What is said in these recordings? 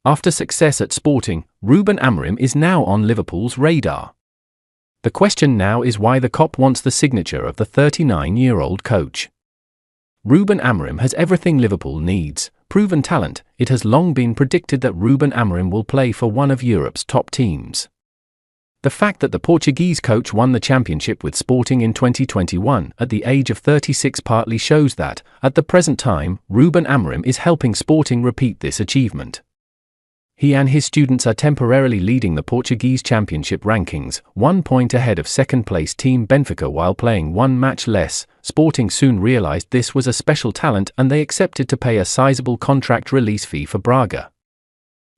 After success at Sporting, Ruben Amorim is now on Liverpool's radar. The question now is why the Kop wants the signature of the 39-year-old coach. Ruben Amorim has everything Liverpool needs: proven talent. It has long been predicted that Ruben Amorim will play for one of Europe's top teams. The fact that the Portuguese coach won the championship with Sporting in 2021 at the age of 36 partly shows that, at the present time, Ruben Amorim is helping Sporting repeat this achievement. He and his students are temporarily leading the Portuguese championship rankings, 1 point ahead of second-place team Benfica while playing one match less. Sporting soon realised this was a special talent and they accepted to pay a sizable contract release fee for Braga.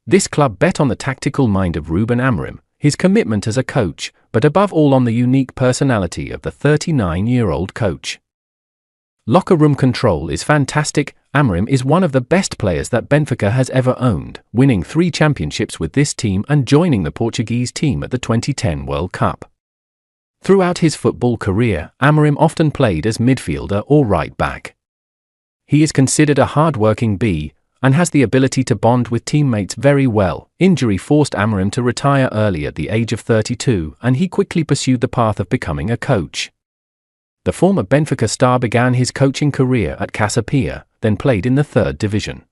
This club bet on the tactical mind of Ruben Amorim, his commitment as a coach, but above all on the unique personality of the 39-year-old coach. Locker room control is fantastic. Amorim is one of the best players that Benfica has ever owned, winning 3 championships with this team and joining the Portuguese team at the 2010 World Cup. Throughout his football career, Amorim often played as midfielder or right back. He is considered a hard-working B, and has the ability to bond with teammates very well. Injury forced Amorim to retire early at the age of 32, and he quickly pursued the path of becoming a coach. The former Benfica star began his coaching career at Casa Pia, then played in the 3rd division.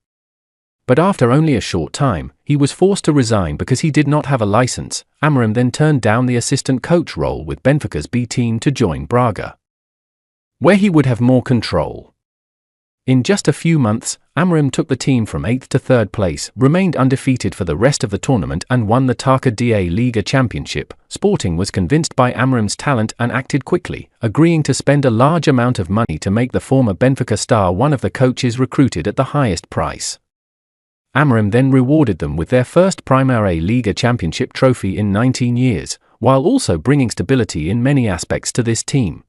But after only a short time, he was forced to resign because he did not have a license. Amorim then turned down the assistant coach role with Benfica's B team to join Braga, where he would have more control. In just a few months, Amorim took the team from 8th to 3rd place, remained undefeated for the rest of the tournament and won the Taça da Liga championship. Sporting was convinced by Amorim's talent and acted quickly, agreeing to spend a large amount of money to make the former Benfica star one of the coaches recruited at the highest price. Amorim then rewarded them with their first Primeira Liga championship trophy in 19 years, while also bringing stability in many aspects to this team.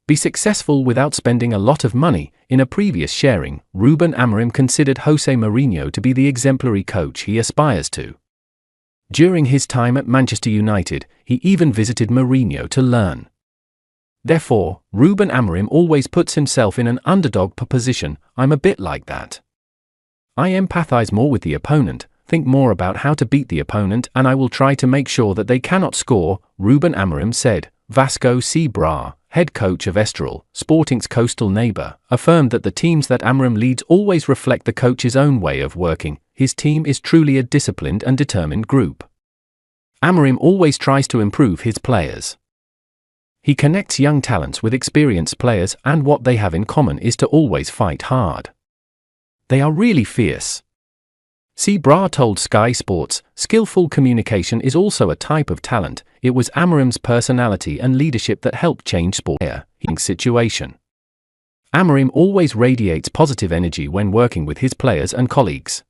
Be successful without spending a lot of money. In a previous sharing, Ruben Amorim considered Jose Mourinho to be the exemplary coach he aspires to. During his time at Manchester United, he even visited Mourinho to learn. Therefore, Ruben Amorim always puts himself in an underdog position. I'm a bit like that. I empathize more with the opponent, think more about how to beat the opponent, and I will try to make sure that they cannot score, Ruben Amorim said. Vasco Sebra, head coach of Estoril, Sporting's coastal neighbour, affirmed that the teams that Amorim leads always reflect the coach's own way of working. His team is truly a disciplined and determined group. Amorim always tries to improve his players. He connects young talents with experienced players, and what they have in common is to always fight hard. They are really fierce. Sebra told Sky Sports, skillful communication is also a type of talent. It was Amorim's personality and leadership that helped change Sporting's situation. Amorim always radiates positive energy when working with his players and colleagues.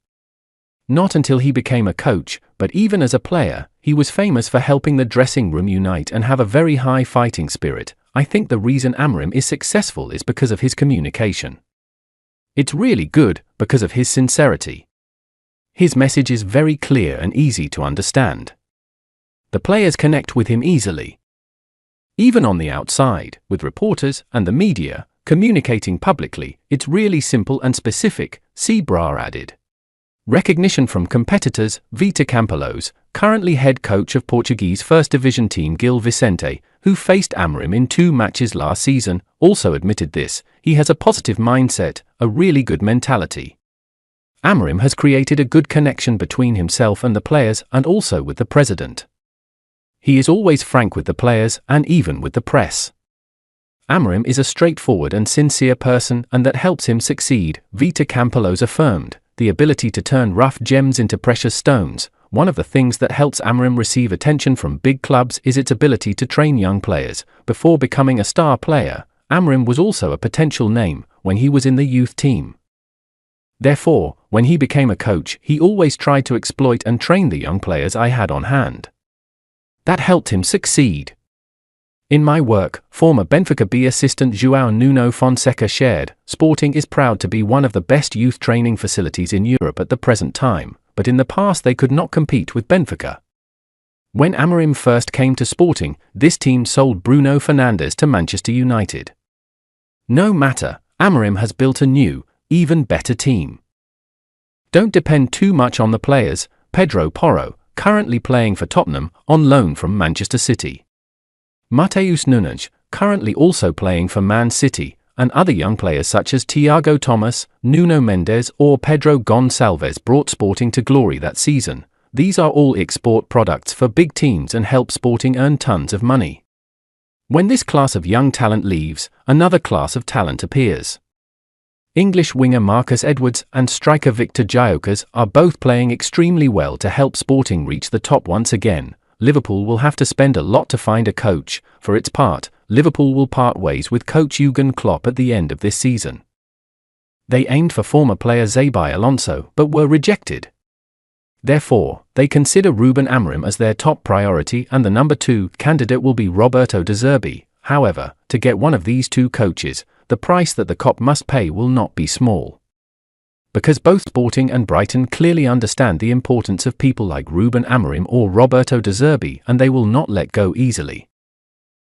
Not until he became a coach, but even as a player, he was famous for helping the dressing room unite and have a very high fighting spirit. I think the reason Amorim is successful is because of his communication. It's really good because of his sincerity. His message is very clear and easy to understand. The players connect with him easily. Even on the outside, with reporters and the media, communicating publicly, it's really simple and specific, Sebra added. Recognition from competitors. Vita Campos, currently head coach of Portuguese First Division team Gil Vicente, who faced Amorim in 2 matches last season, also admitted this. He has a positive mindset, a really good mentality. Amorim has created a good connection between himself and the players and also with the president. He is always frank with the players and even with the press. Amorim is a straightforward and sincere person and that helps him succeed, Vita Campos affirmed. The ability to turn rough gems into precious stones. One of the things that helps Amorim receive attention from big clubs is its ability to train young players. Before becoming a star player, Amorim was also a potential name when he was in the youth team. Therefore, when he became a coach, he always tried to exploit and train the young players I had on hand. That helped him succeed. In my work, former Benfica B assistant João Nuno Fonseca shared, Sporting is proud to be one of the best youth training facilities in Europe at the present time, but in the past they could not compete with Benfica. When Amorim first came to Sporting, this team sold Bruno Fernandes to Manchester United. No matter, Amorim has built a new, even better team. Don't depend too much on the players. Pedro Porro, currently playing for Tottenham, on loan from Manchester City. Matheus Nunes, currently also playing for Man City, and other young players such as Thiago Thomas, Nuno Mendes or Pedro Gonçalves brought Sporting to glory that season. These are all export products for big teams and help Sporting earn tons of money. When this class of young talent leaves, another class of talent appears. English winger Marcus Edwards and striker Victor Gyökeres are both playing extremely well to help Sporting reach the top once again. Liverpool will have to spend a lot to find a coach. For its part, Liverpool will part ways with coach Jurgen Klopp at the end of this season. They aimed for former player Xabi Alonso but were rejected. Therefore, they consider Ruben Amorim as their top priority, and the number 2 candidate will be Roberto De Zerbi. However, to get one of these two coaches, the price that the Kop must pay will not be small. Because both Sporting and Brighton clearly understand the importance of people like Ruben Amorim or Roberto De Zerbi, and they will not let go easily.